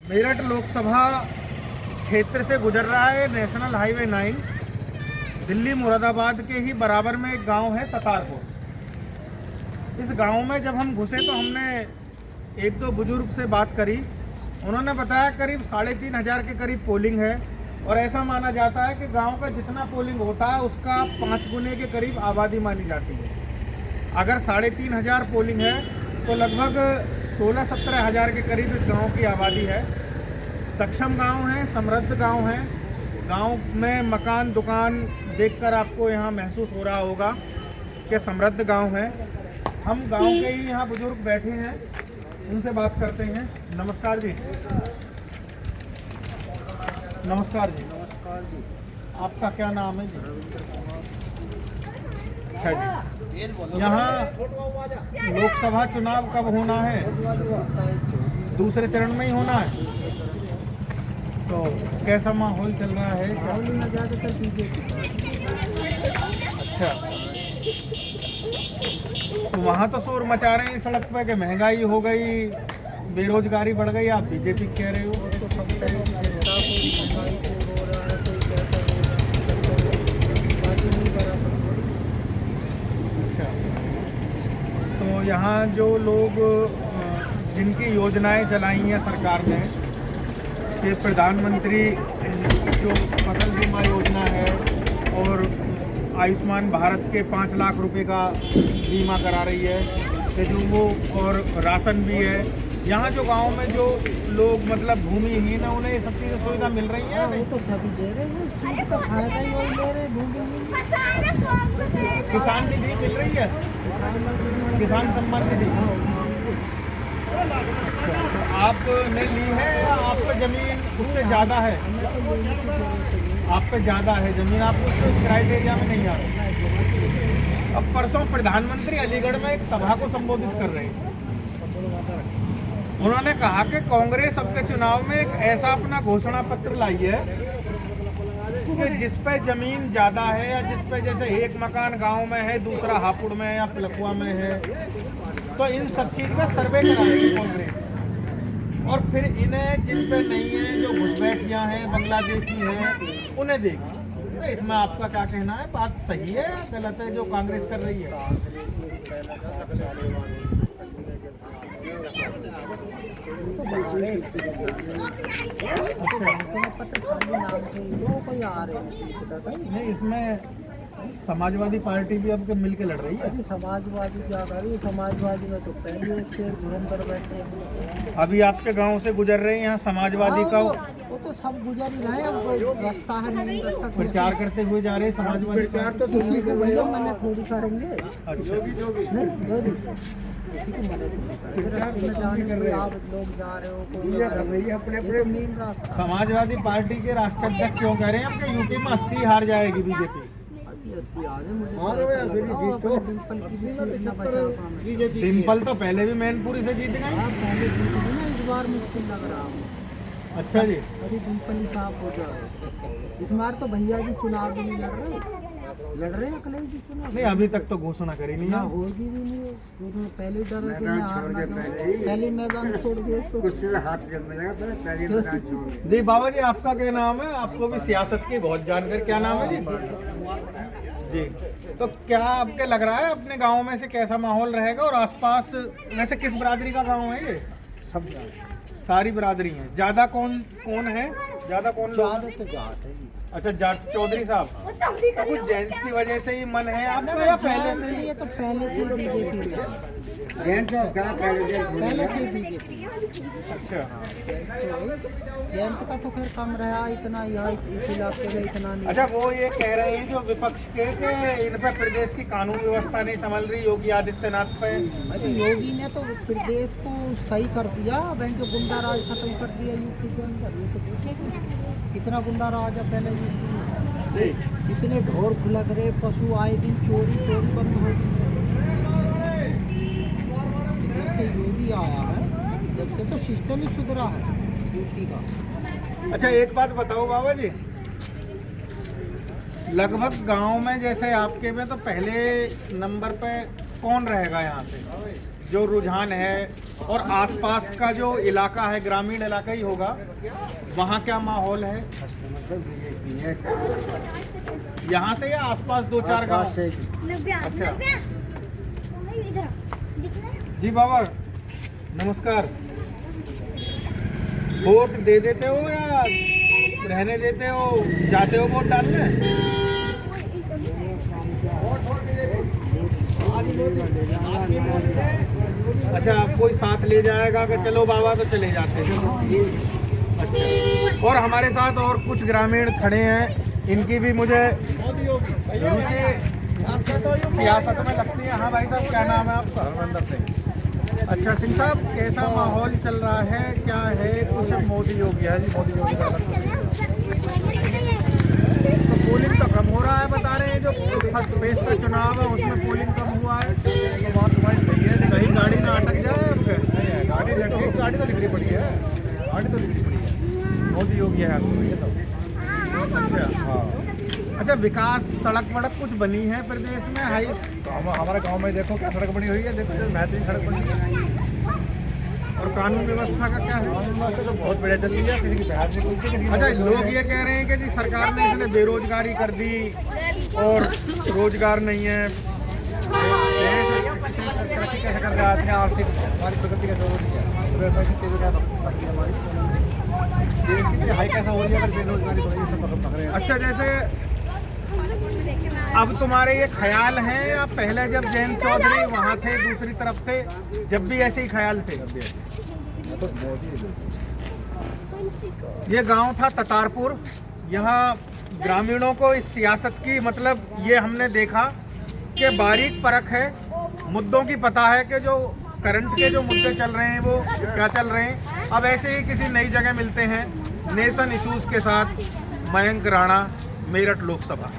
मेरठ लोकसभा क्षेत्र से गुजर रहा है नेशनल हाईवे 9। दिल्ली मुरादाबाद के ही बराबर में एक गांव है ततारपुर। इस गांव में जब हम घुसे तो हमने एक दो बुजुर्ग से बात करी। उन्होंने बताया करीब 3500 के करीब पोलिंग है और ऐसा माना जाता है कि गांव का जितना पोलिंग होता है उसका 5 गुने के करीब आबादी मानी जाती है। अगर 3500 पोलिंग है तो लगभग 16-17 हज़ार के करीब इस गांव की आबादी है। सक्षम गांव है, समृद्ध गांव है। गांव में मकान दुकान देखकर आपको यहाँ महसूस हो रहा होगा कि समृद्ध गांव है। हम गांव के ही यहाँ बुजुर्ग बैठे हैं, उनसे बात करते हैं। नमस्कार जी। नमस्कार जी। नमस्कार जी। आपका क्या नाम है जी? अच्छा जी। यहाँ लोकसभा चुनाव कब होना है? दूसरे चरण में ही होना है। तो कैसा माहौल चल रहा है? ज़्यादातर बीजेपी। अच्छा, तो वहाँ तो शोर मचा रहे हैं सड़क पे कि महंगाई हो गई, बेरोजगारी बढ़ गई। आप बीजेपी कह रहे हो? तो सब तरह की जनता को महंगाई को हो रहा है, कोई कैसा हो रहा है, बाकी नहीं बराबर हो रही। अच्छा, तो यहाँ जो लोग जिनकी योजनाएं चलाई हैं सरकार ने, ये प्रधानमंत्री जो फसल बीमा योजना है और आयुष्मान भारत के 5 लाख रुपए का बीमा करा रही है कि जो वो, और राशन भी है। यहाँ जो गांव में जो लोग मतलब भूमिहीन है उन्हें ये सब चीज़ें सुविधा मिल रही है। वो तो सभी दे रहे हैं, इस चीज़ का फायदा ही वही ले रहे हैं। किसान निधि मिल रही है, किसान सम्मान निधि। तो आपने ली है या आप पे जमीन उससे ज़्यादा है? आप पे ज़्यादा है जमीन, आप उस क्राइटेरिया में नहीं आ रहे। अब परसों प्रधानमंत्री अलीगढ़ में एक सभा को संबोधित कर रहे थे। उन्होंने कहा कि कांग्रेस अब के चुनाव में एक ऐसा अपना घोषणा पत्र लाई है कि जिस पे जमीन ज़्यादा है या जिस पे जैसे एक मकान गांव में है, दूसरा हापुड़ में या पिलखुआ में है, तो इन सब चीज़ का सर्वे कराएगी कांग्रेस। और फिर इन्हें जिन पे नहीं है, जो घुसपैठियाँ हैं, बांग्लादेशी हैं, उन्हें देगी। तो इसमें आपका क्या कहना है? बात सही है या गलत है जो कांग्रेस कर रही है? नहीं, इसमें समाजवादी पार्टी भी अब मिल के लड़ रही है। समाजवादी क्या कर रही है? समाजवादी में तो पहले एक शेर धुरंधर बैठे हैं। अभी आपके गांव से गुजर रहे हैं यहाँ समाजवादी का, वो तो सब गुजर ही रहे हैं। अब रास्ता है नहीं, रास्ता प्रचार करते हुए जा रहे हैं समाजवादी। प्रचार तो किसी को भैया मना थोड़ी करेंगे। अच्छा, नहीं जो भी किसी को मना थोड़ी करेंगे। रास्ते में जाने के लिए आप लोग जा रहे हो, कोई जा रहा है, अपने मेन रास्ता। समाजवादी पार्टी के राष्ट्रीय अध्यक्ष क्यों कह रहे हैं अब कि यूपी में 80 हार जाएगी बीजेपी? 80 आ जाए मुझे डिम्पल तो पहले भी मैनपुरी से जीत गए। पहले जीत गई ना, इस बार मुश्किल लग रहा है। अच्छा जी। अरे डिम्पल ही साफ हो जाए। इस बार तो भैया जी चुनाव भी नहीं लड़ रहे अखिलेश जी चुनाव। नहीं, अभी तक तो घोषणा करी नहीं ना है। होगी भी नहीं है। उन्होंने पहले डर पहले मैदान छोड़ दिए तो हाथ जब मिलेगा पहले मैदान छोड़ जी। बाबा जी, आपका क्या नाम है? आपको भी सियासत की बहुत जानकारी। क्या नाम है जी? जी, तो क्या आपके लग रहा है अपने गांव में से कैसा माहौल रहेगा? और आसपास वैसे किस बरादरी का गांव है ये? सब सारी बरादरी है। ज्यादा कौन कौन है? ज्यादा कौन लोग? तो जाट है। अच्छा, जाट चौधरी साहब। तो कुछ जयंत की वजह से ही मन है आपका या पहले से ही? ये तो पहले से बीजेपी में पहले से बीजेपी। अच्छा, जयंत का तो खैर कम रहा, इतना यहाँ इस इलाके में इतना नहीं। अच्छा, वो ये कह रहे हैं जो विपक्ष के कि इन पर प्रदेश की कानून व्यवस्था नहीं संभल रही योगी आदित्यनाथ पे। अरे योगी ने तो प्रदेश को सही कर दिया, बैंक जो गुंडा राज खत्म कर दिया यूपी के अंदर। ये तो देखेंगे कितना गुंडा राज है पहले यूपी में। इतने ढोर खुलक रहे, पशु आए दिन चोरी बंद हो गई। जब से योगी आया है, जब से तो सिस्टम ही सुधरा है यूपी का। अच्छा, एक बात बताओ बाबा जी, लगभग गांव में जैसे आपके में तो पहले नंबर पे कौन रहेगा यहाँ से? जो रुझान है और आसपास का जो इलाका है, ग्रामीण इलाका ही होगा, वहाँ क्या माहौल है? मतलब बीजेपी है यहाँ से या आसपास 2-4 गांव? से अच्छा जी बाबा नमस्कार। वोट दे देते हो या रहने देते हो? जाते हो वोट डालने? अच्छा, कोई साथ ले जाएगा कि चलो बाबा तो चले जाते हैं। अच्छा, और हमारे साथ और कुछ ग्रामीण खड़े हैं, इनकी भी मुझे रुचि सियासत में लगती है। हाँ भाई साहब, क्या नाम है आपका? हरमंदर सिंह। अच्छा सिंह साहब, कैसा माहौल चल रहा है, क्या है? कुछ मोदी योगी है जी, मोदी योगी तो पोलिंग तो कम हो रहा है बता रहे हैं। जो फर्स्ट फेज का चुनाव है उसमें पोलिंग कम हुआ है। बात तुम्हारी सही है, कहीं गाड़ी ना अटक जाए आपके। गाड़ी तो निकली पड़ी है, गाड़ी तो निकली पड़ी है। मोदी योगी है अच्छा। अच्छा, विकास सड़क वड़क कुछ बनी है प्रदेश में? हाई तो हमारे गांव में देखो क्या सड़क बनी हुई है, देखो जो बेहतरीन सड़क बनी है। और कानून व्यवस्था का क्या है? तो बहुत बढ़िया चल रही है, किसी की बहस नहीं खुलती, किसी की अच्छा, लोग ये कह रहे हैं कि जी सरकार ने इसलिए बेरोजगारी कर दी और रोजगार नहीं है। तरक्की कैसे कर रहा है, आर्थिक हमारी प्रगति कैसे हो रही है, हाई कैसा हो रही है, अगर बेरोजगारी बढ़ रही है, सब पकड़ रहे हैं। अच्छा, जैसे अब तुम्हारे ये ख्याल हैं या पहले जब जयंत चौधरी वहाँ थे दूसरी तरफ थे, जब भी ऐसे ही ख्याल थे? ये गांव था ततारपुर। यहाँ ग्रामीणों को इस सियासत की मतलब ये हमने देखा कि बारीक परख है, मुद्दों की पता है कि जो करंट के जो मुद्दे चल रहे हैं वो क्या चल रहे हैं। अब ऐसे ही किसी नई जगह मिलते हैं नेशन इश्यूज के साथ। मयंक राणा, मेरठ लोकसभा।